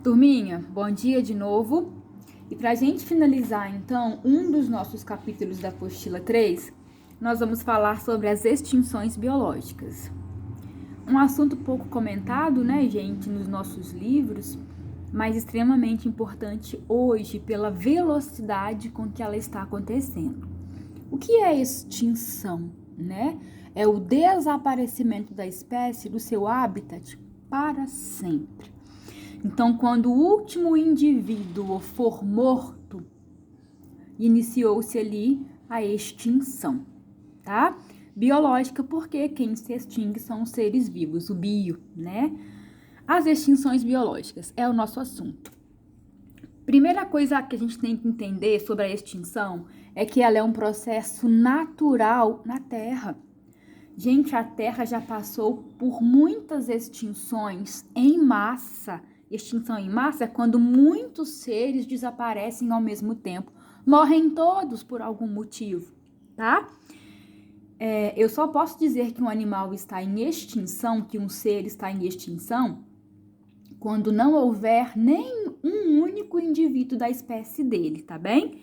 Turminha, bom dia de novo. E para a gente finalizar, então, um dos nossos capítulos da apostila 3, nós vamos falar sobre as extinções biológicas. Um assunto pouco comentado, né, gente, nos nossos livros, mas extremamente importante hoje pela velocidade com que ela está acontecendo. O que é extinção, né? É o desaparecimento da espécie do seu habitat para sempre. Então, quando o último indivíduo for morto, iniciou-se ali a extinção, tá? Biológica, porque quem se extingue são os seres vivos, o bio, né? As extinções biológicas é o nosso assunto. Primeira coisa que a gente tem que entender sobre a extinção é que ela é um processo natural na Terra. Gente, a Terra já passou por muitas extinções em massa. Extinção em massa é quando muitos seres desaparecem ao mesmo tempo. Morrem todos por algum motivo, tá? Eu só posso dizer que um animal está em extinção, que um ser está em extinção, quando não houver nem um único indivíduo da espécie dele, tá bem?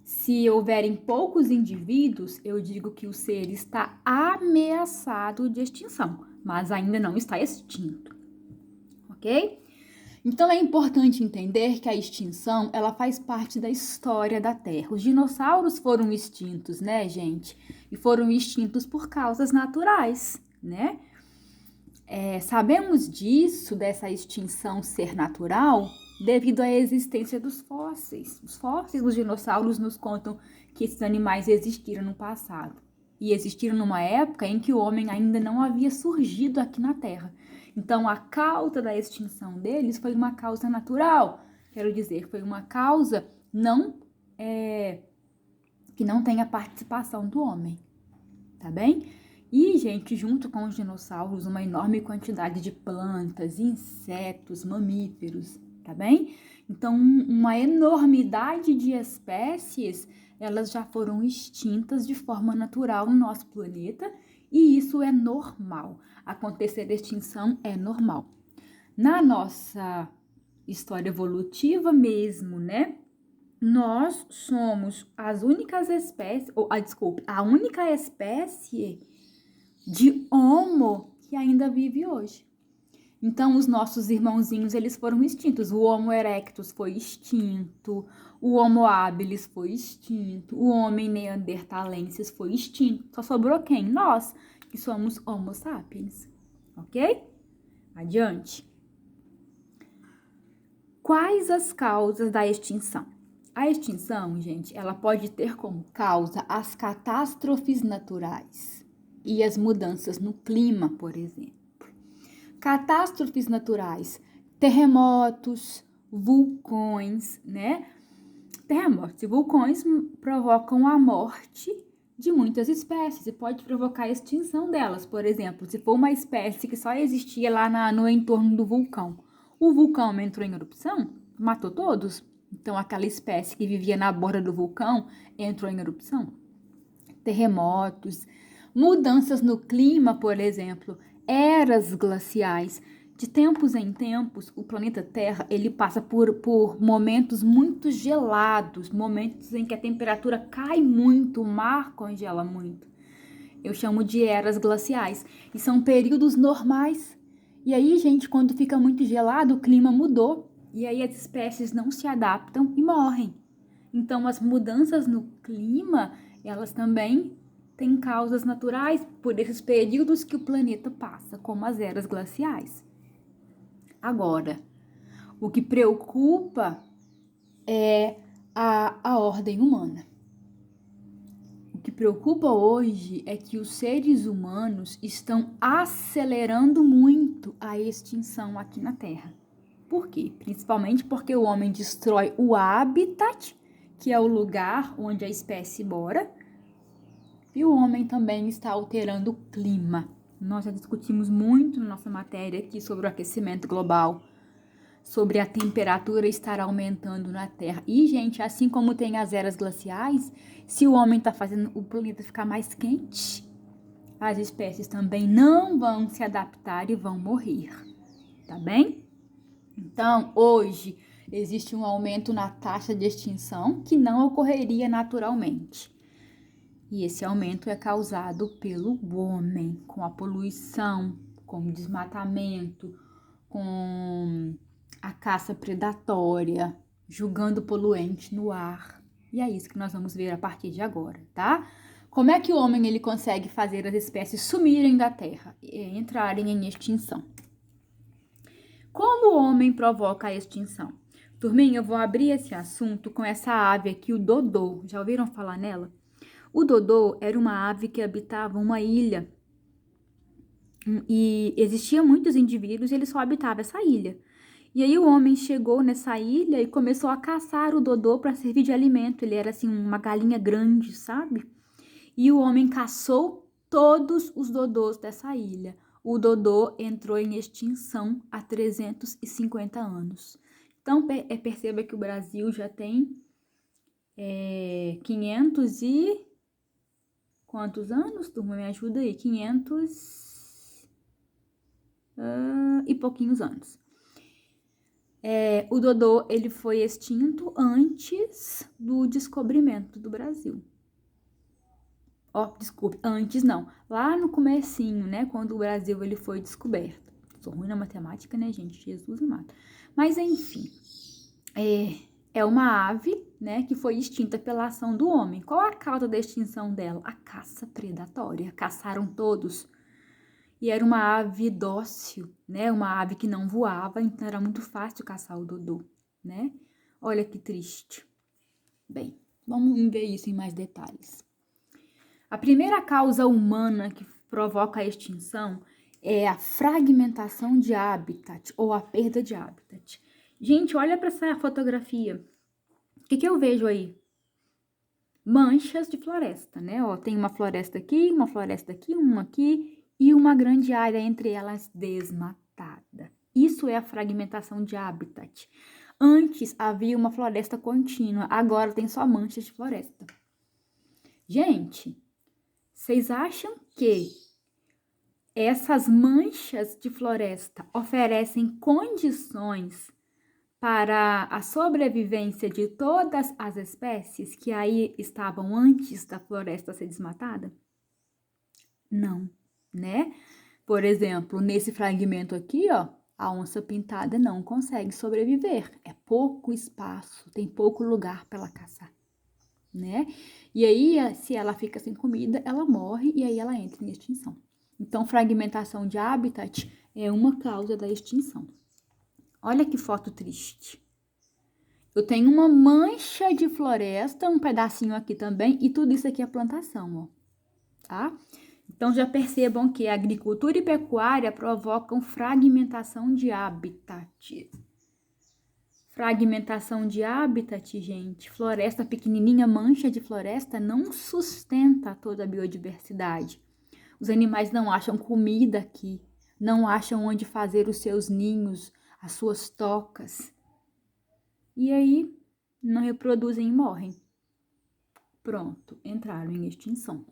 Se houverem poucos indivíduos, eu digo que o ser está ameaçado de extinção, mas ainda não está extinto, ok? Então é importante entender que a extinção, ela faz parte da história da Terra. Os dinossauros foram extintos, né, gente? E foram extintos por causas naturais, né? Sabemos disso, dessa extinção ser natural, devido à existência dos fósseis. Os fósseis dos dinossauros nos contam que esses animais existiram no passado. E existiram numa época em que o homem ainda não havia surgido aqui na Terra. Então, a causa da extinção deles foi uma causa natural. Quero dizer, foi uma causa que não tem a participação do homem. Tá bem? E, gente, junto com os dinossauros, uma enorme quantidade de plantas, insetos, mamíferos, tá bem? Então, uma enormidade de espécies, elas já foram extintas de forma natural no nosso planeta, e isso é normal. Acontecer extinção é normal. Na nossa história evolutiva mesmo, né? Nós somos as únicas espécies, a única espécie de Homo que ainda vive hoje. Então, os nossos irmãozinhos, eles foram extintos. O Homo erectus foi extinto, o Homo habilis foi extinto, o Homem neanderthalensis foi extinto. Só sobrou quem? Nós, que somos Homo sapiens. Ok? Adiante. Quais as causas da extinção? A extinção, gente, ela pode ter como causa as catástrofes naturais e as mudanças no clima, por exemplo. Catástrofes naturais, terremotos, vulcões, né? Terremotos e vulcões provocam a morte de muitas espécies e pode provocar a extinção delas. Por exemplo, se for uma espécie que só existia lá no entorno do vulcão, o vulcão entrou em erupção, matou todos. Então, aquela espécie que vivia na borda do vulcão entrou em erupção. Terremotos, mudanças no clima, por exemplo, eras glaciais. De tempos em tempos, o planeta Terra ele passa por momentos muito gelados, momentos em que a temperatura cai muito, o mar congela muito. Eu chamo de eras glaciais. E são períodos normais. E aí, gente, quando fica muito gelado, o clima mudou. E aí as espécies não se adaptam e morrem. Então, as mudanças no clima, elas também têm causas naturais por esses períodos que o planeta passa, como as eras glaciais. Agora, o que preocupa é a ordem humana. O que preocupa hoje é que os seres humanos estão acelerando muito a extinção aqui na Terra. Por quê? Principalmente porque o homem destrói o habitat, que é o lugar onde a espécie mora, e o homem também está alterando o clima. Nós já discutimos muito na nossa matéria aqui sobre o aquecimento global, sobre a temperatura estar aumentando na Terra. E, gente, assim como tem as eras glaciais, se o homem está fazendo o planeta ficar mais quente, as espécies também não vão se adaptar e vão morrer, tá bem? Então, hoje, existe um aumento na taxa de extinção que não ocorreria naturalmente. E esse aumento é causado pelo homem, com a poluição, com o desmatamento, com a caça predatória, jogando poluente no ar. E é isso que nós vamos ver a partir de agora, tá? Como é que o homem ele consegue fazer as espécies sumirem da Terra e entrarem em extinção? Como o homem provoca a extinção? Turminha, eu vou abrir esse assunto com essa ave aqui, o dodô. Já ouviram falar nela? O dodô era uma ave que habitava uma ilha e existiam muitos indivíduos e ele só habitava essa ilha. E aí o homem chegou nessa ilha e começou a caçar o dodô para servir de alimento. Ele era assim uma galinha grande, sabe? E o homem caçou todos os dodôs dessa ilha. O dodô entrou em extinção há 350 anos. Então perceba que o Brasil já tem 500 e... Quantos anos, turma? Me ajuda aí. 500 e pouquinhos anos. O dodô, ele foi extinto antes do descobrimento do Brasil. Desculpe, antes não. Lá no comecinho, né? Quando o Brasil ele foi descoberto. Sou ruim na matemática, né, gente? Jesus amado. Mas, enfim. É uma ave, né, que foi extinta pela ação do homem. Qual a causa da extinção dela? A caça predatória. Caçaram todos. E era uma ave dócil, né? Uma ave que não voava, então era muito fácil caçar o dodô, né? Olha que triste. Bem, vamos ver isso em mais detalhes. A primeira causa humana que provoca a extinção é a fragmentação de habitat ou a perda de habitat. Gente, olha para essa fotografia. O que eu vejo aí? Manchas de floresta, né? Ó, tem uma floresta aqui, uma aqui e uma grande área entre elas desmatada. Isso é a fragmentação de habitat. Antes havia uma floresta contínua, agora tem só manchas de floresta. Gente, vocês acham que essas manchas de floresta oferecem condições para a sobrevivência de todas as espécies que aí estavam antes da floresta ser desmatada? Não, né? Por exemplo, nesse fragmento aqui, ó, a onça pintada não consegue sobreviver. É pouco espaço, tem pouco lugar para ela caçar, né? E aí, se ela fica sem comida, ela morre e aí ela entra em extinção. Então, fragmentação de habitat é uma causa da extinção. Olha que foto triste. Eu tenho uma mancha de floresta, um pedacinho aqui também, e tudo isso aqui é plantação, ó, tá? Então, já percebam que a agricultura e pecuária provocam fragmentação de habitat. Fragmentação de habitat, gente, floresta pequenininha, mancha de floresta, não sustenta toda a biodiversidade. Os animais não acham comida aqui, não acham onde fazer os seus ninhos, as suas tocas. E aí, não reproduzem e morrem. Pronto, entraram em extinção.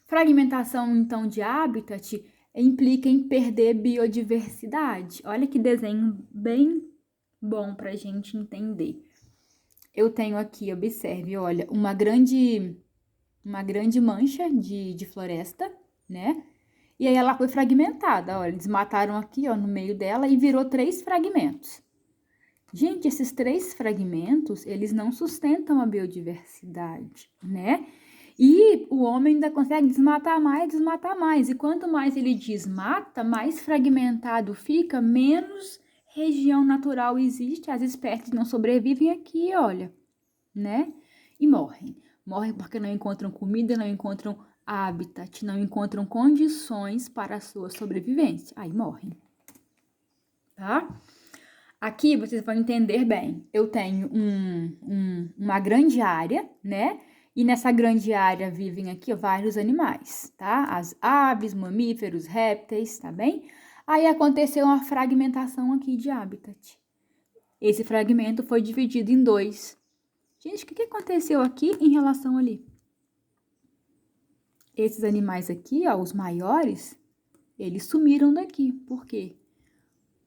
Fragmentação, então, de habitat implica em perder biodiversidade. Olha que desenho bem bom para a gente entender. Eu tenho aqui, observe, olha, uma grande mancha de floresta, né? E aí ela foi fragmentada, olha, eles mataram aqui, ó, no meio dela e virou 3 fragmentos. Gente, esses 3 fragmentos, eles não sustentam a biodiversidade, né? E o homem ainda consegue desmatar mais. E quanto mais ele desmata, mais fragmentado fica, menos região natural existe, as espécies não sobrevivem aqui, olha, né? E morrem. Morrem porque não encontram comida, não encontram habitat, não encontram condições para a sua sobrevivência. Aí morrem, tá? Aqui vocês vão entender bem. Eu tenho uma grande área, né? E nessa grande área vivem aqui vários animais, tá? As aves, mamíferos, répteis, tá bem? Aí aconteceu uma fragmentação aqui de habitat. Esse fragmento foi dividido em 2. Gente, o que aconteceu aqui em relação ali? Esses animais aqui, ó, os maiores, eles sumiram daqui. Por quê?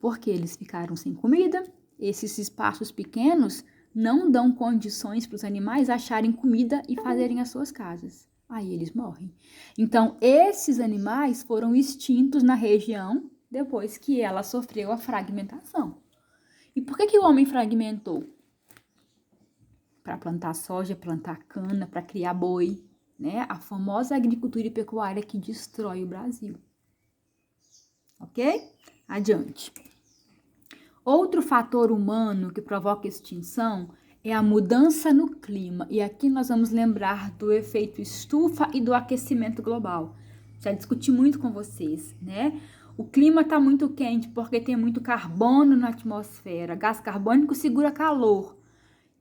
Porque eles ficaram sem comida, esses espaços pequenos não dão condições para os animais acharem comida e fazerem as suas casas. Aí eles morrem. Então, esses animais foram extintos na região depois que ela sofreu a fragmentação. E por que o homem fragmentou? Para plantar soja, plantar cana, para criar boi, né? A famosa agricultura e pecuária que destrói o Brasil. Ok? Adiante. Outro fator humano que provoca extinção é a mudança no clima. E aqui nós vamos lembrar do efeito estufa e do aquecimento global. Já discuti muito com vocês, né? O clima está muito quente porque tem muito carbono na atmosfera. Gás carbônico segura calor.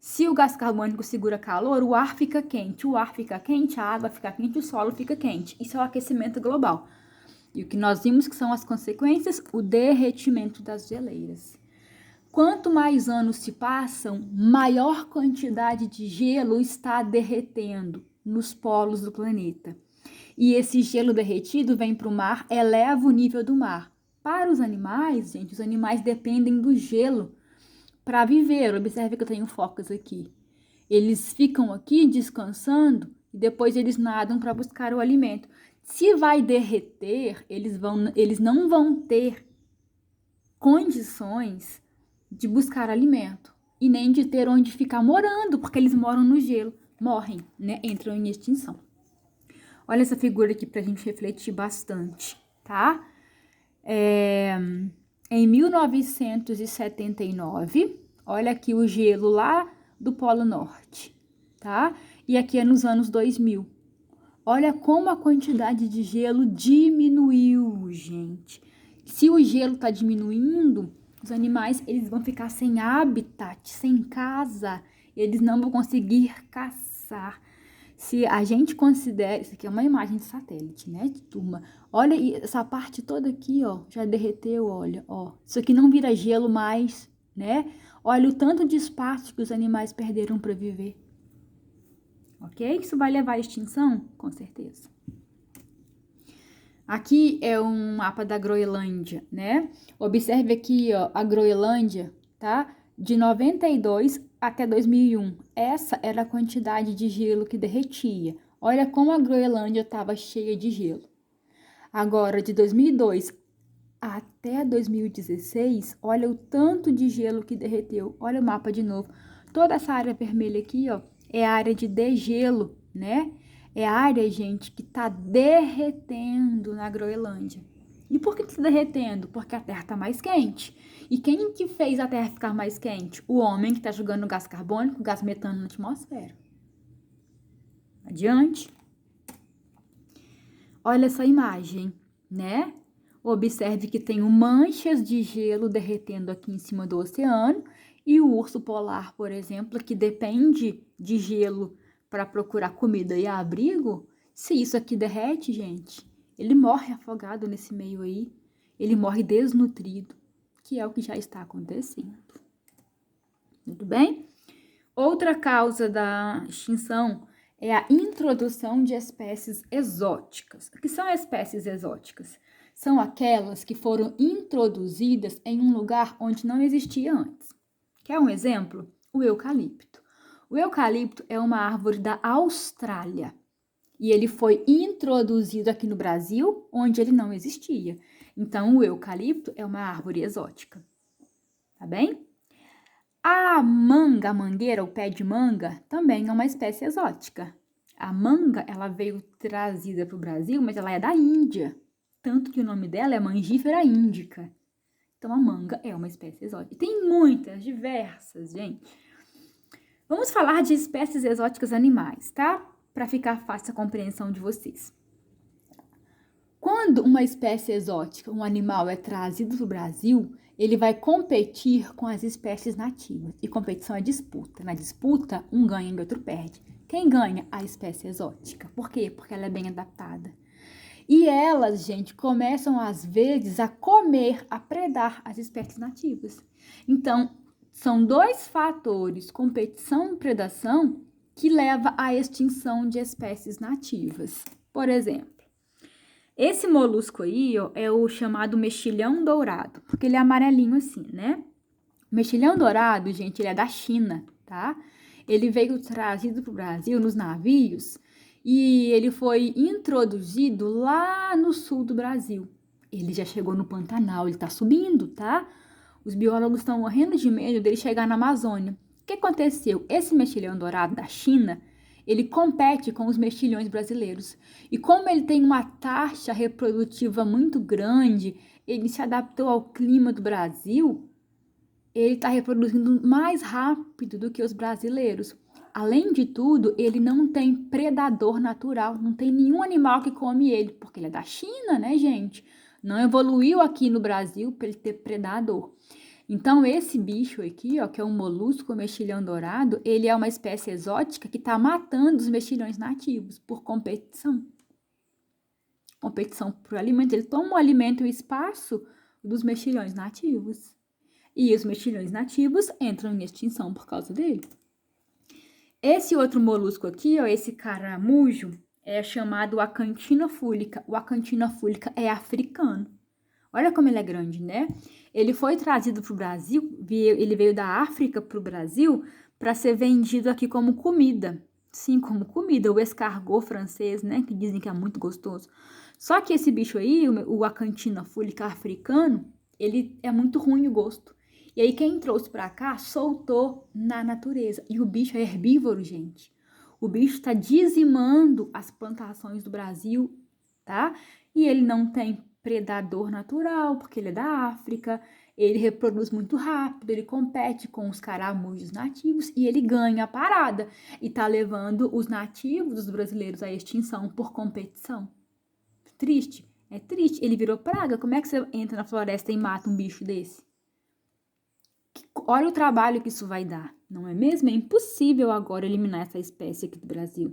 Se o gás carbônico segura calor, o ar fica quente. O ar fica quente, a água fica quente, o solo fica quente. Isso é o aquecimento global. E o que nós vimos que são as consequências? O derretimento das geleiras. Quanto mais anos se passam, maior quantidade de gelo está derretendo nos polos do planeta. E esse gelo derretido vem para o mar, eleva o nível do mar. Para os animais, gente, os animais dependem do gelo para viver. Observe que eu tenho focas aqui. Eles ficam aqui descansando e depois eles nadam para buscar o alimento. Se vai derreter, eles não vão ter condições de buscar alimento e nem de ter onde ficar morando, porque eles moram no gelo, morrem, né? Entram em extinção. Olha essa figura aqui pra gente refletir bastante, tá? Em 1979, olha aqui o gelo lá do Polo Norte, tá? E aqui é nos anos 2000. Olha como a quantidade de gelo diminuiu, gente. Se o gelo tá diminuindo, os animais eles vão ficar sem habitat, sem casa, eles não vão conseguir caçar. Se a gente considera, isso aqui é uma imagem de satélite, né, turma? Olha essa parte toda aqui, ó, já derreteu, olha, ó. Isso aqui não vira gelo mais, né? Olha o tanto de espaço que os animais perderam para viver. Ok? Isso vai levar à extinção? Com certeza. Aqui é um mapa da Groenlândia, né? Observe aqui, ó, a Groenlândia, tá? De 92 até 2001. Essa era a quantidade de gelo que derretia. Olha como a Groenlândia estava cheia de gelo. Agora, de 2002 até 2016, olha o tanto de gelo que derreteu. Olha o mapa de novo. Toda essa área vermelha aqui, ó, é a área de degelo, né? É a área, gente, que tá derretendo na Groenlândia. E por que tá derretendo? Porque a Terra tá mais quente. E quem que fez a Terra ficar mais quente? O homem que tá jogando gás carbônico, gás metano na atmosfera. Adiante. Olha essa imagem, né? Observe que tem manchas de gelo derretendo aqui em cima do oceano. E o urso polar, por exemplo, que depende de gelo para procurar comida e abrigo, se isso aqui derrete, gente, ele morre afogado nesse meio aí, ele morre desnutrido, que é o que já está acontecendo. Tudo bem? Outra causa da extinção é a introdução de espécies exóticas. O que são espécies exóticas? São aquelas que foram introduzidas em um lugar onde não existia antes. Quer um exemplo? O eucalipto. O eucalipto é uma árvore da Austrália e ele foi introduzido aqui no Brasil, onde ele não existia. Então, o eucalipto é uma árvore exótica, tá bem? A manga, a mangueira, o pé de manga, também é uma espécie exótica. A manga, ela veio trazida para o Brasil, mas ela é da Índia, tanto que o nome dela é Mangifera indica. Então, a manga é uma espécie exótica. E tem muitas, diversas, gente. Vamos falar de espécies exóticas animais, tá? Para ficar fácil a compreensão de vocês. Quando uma espécie exótica, um animal é trazido para o Brasil, ele vai competir com as espécies nativas. E competição é disputa. Na disputa, um ganha e o outro perde. Quem ganha? A espécie exótica. Por quê? Porque ela é bem adaptada. E elas, gente, começam às vezes a comer, a predar as espécies nativas. Então, são dois fatores, competição e predação, que leva à extinção de espécies nativas. Por exemplo, Esse molusco aí, ó, é o chamado mexilhão dourado, porque ele é amarelinho assim, né? O mexilhão dourado, gente, ele é da China, tá? Ele veio trazido para o Brasil nos navios e ele foi introduzido lá no sul do Brasil. Ele já chegou no Pantanal, ele tá subindo, tá? Os biólogos estão morrendo de medo dele chegar na Amazônia. O que aconteceu? Esse mexilhão dourado da China, ele compete com os mexilhões brasileiros. E como ele tem uma taxa reprodutiva muito grande, ele se adaptou ao clima do Brasil, ele está reproduzindo mais rápido do que os brasileiros. Além de tudo, ele não tem predador natural, não tem nenhum animal que come ele, porque ele é da China, né, gente? Não evoluiu aqui no Brasil para ele ter predador. Então, esse bicho aqui, ó, que é um molusco mexilhão dourado, ele é uma espécie exótica que está matando os mexilhões nativos por competição. Competição por alimento. Ele toma o alimento e o espaço dos mexilhões nativos. E os mexilhões nativos entram em extinção por causa dele. Esse outro molusco aqui, ó, esse caramujo, é chamado Acanthina fúlica. O Acanthina fúlica é africano. Olha como ele é grande, né? Ele foi trazido para o Brasil, ele veio da África para o Brasil para ser vendido aqui como comida. Sim, como comida, o escargot francês, né? Que dizem que é muito gostoso. Só que esse bicho aí, o Acanthina fúlica africano, ele é muito ruim o gosto. E aí quem trouxe para cá soltou na natureza. E o bicho é herbívoro, gente. O bicho está dizimando as plantações do Brasil, tá? E ele não tem predador natural, porque ele é da África, ele reproduz muito rápido, ele compete com os caramujos nativos e ele ganha a parada. E tá levando os nativos, os brasileiros, à extinção por competição. Triste? É triste. Ele virou praga. Como é que você entra na floresta e mata um bicho desse? Olha o trabalho que isso vai dar, não é mesmo? É impossível agora eliminar essa espécie aqui do Brasil.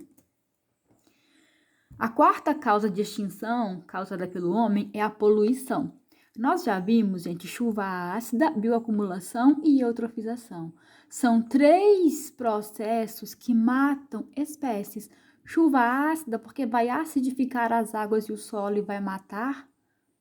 A quarta causa de extinção causada pelo homem é a poluição. Nós já vimos, gente, chuva ácida, bioacumulação e eutrofização. São 3 processos que matam espécies. Chuva ácida porque vai acidificar as águas e o solo e vai matar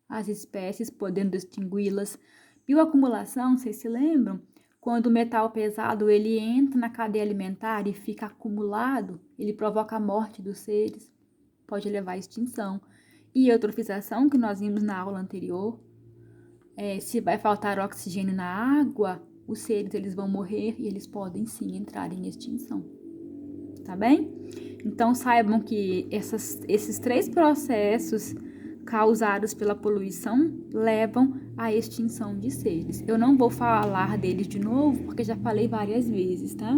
as espécies, podendo extingui-las. Bioacumulação, vocês se lembram? Quando o metal pesado ele entra na cadeia alimentar e fica acumulado, ele provoca a morte dos seres, pode levar à extinção. E eutrofização, que nós vimos na aula anterior, se vai faltar oxigênio na água, os seres eles vão morrer e eles podem sim entrar em extinção. Tá bem? Então saibam que esses 3 processos causados pela poluição levam à extinção de seres. Eu não vou falar deles de novo, porque já falei várias vezes, tá?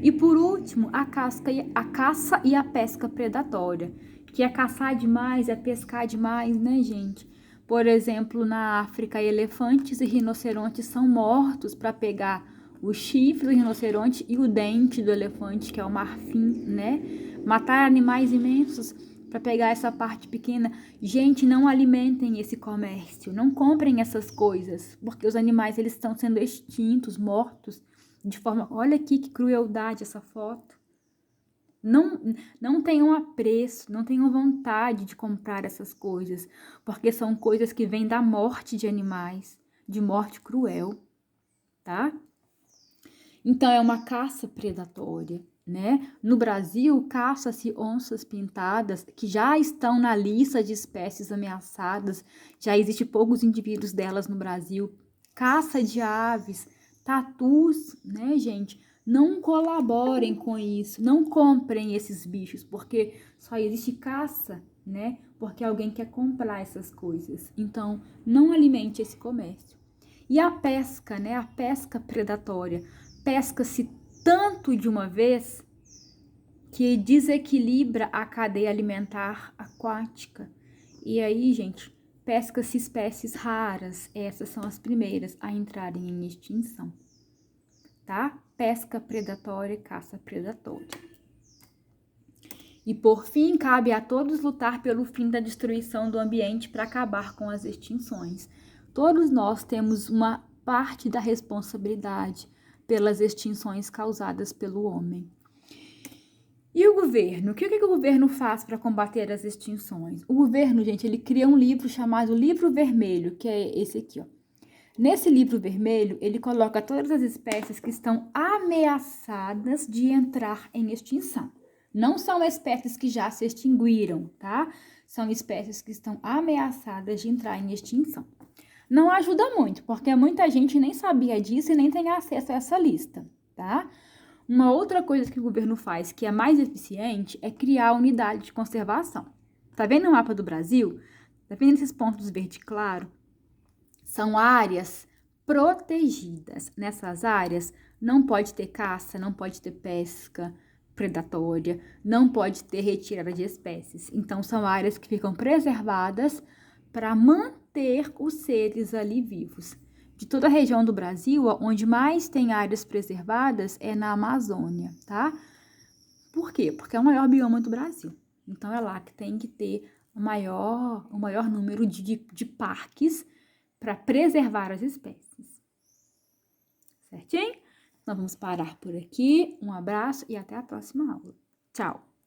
E por último, a caça e a pesca predatória, que é caçar demais, é pescar demais, né, gente? Por exemplo, na África, elefantes e rinocerontes são mortos para pegar o chifre do rinoceronte e o dente do elefante, que é o marfim, né? Matar animais imensos para pegar essa parte pequena. Gente, não alimentem esse comércio, não comprem essas coisas, porque os animais eles estão sendo extintos, mortos, de forma... Olha aqui que crueldade essa foto. Não tenham apreço, não tenham vontade de comprar essas coisas, porque são coisas que vêm da morte de animais, de morte cruel, tá? Então, é uma caça predatória, né? No Brasil, caça-se onças pintadas que já estão na lista de espécies ameaçadas, já existem poucos indivíduos delas no Brasil. Caça de aves, tatus, né, gente? Não colaborem com isso, não comprem esses bichos, porque só existe caça, né? Porque alguém quer comprar essas coisas. Então, não alimente esse comércio. E a pesca, né? A pesca predatória. Pesca-se tanto de uma vez que desequilibra a cadeia alimentar aquática. E aí, gente, pesca-se espécies raras. Essas são as primeiras a entrarem em extinção, tá? Pesca predatória e caça predatória. E por fim, cabe a todos lutar pelo fim da destruição do ambiente para acabar com as extinções. Todos nós temos uma parte da responsabilidade pelas extinções causadas pelo homem. E o governo? O que o governo faz para combater as extinções? O governo, gente, ele cria um livro chamado Livro Vermelho, que é esse aqui, ó. Nesse livro vermelho, ele coloca todas as espécies que estão ameaçadas de entrar em extinção. Não são espécies que já se extinguiram, tá? São espécies que estão ameaçadas de entrar em extinção. Não ajuda muito, porque muita gente nem sabia disso e nem tem acesso a essa lista, tá? Uma outra coisa que o governo faz, que é mais eficiente, é criar unidade de conservação. Tá vendo o mapa do Brasil? Tá vendo esses pontos verde claro? São áreas protegidas. Nessas áreas não pode ter caça, não pode ter pesca predatória, não pode ter retirada de espécies. Então, são áreas que ficam preservadas para manter os seres ali vivos. De toda a região do Brasil, onde mais tem áreas preservadas é na Amazônia, tá? Por quê? Porque é o maior bioma do Brasil. Então, é lá que tem que ter o maior número de parques para preservar as espécies. Certinho? Então, vamos parar por aqui. Um abraço e até a próxima aula. Tchau!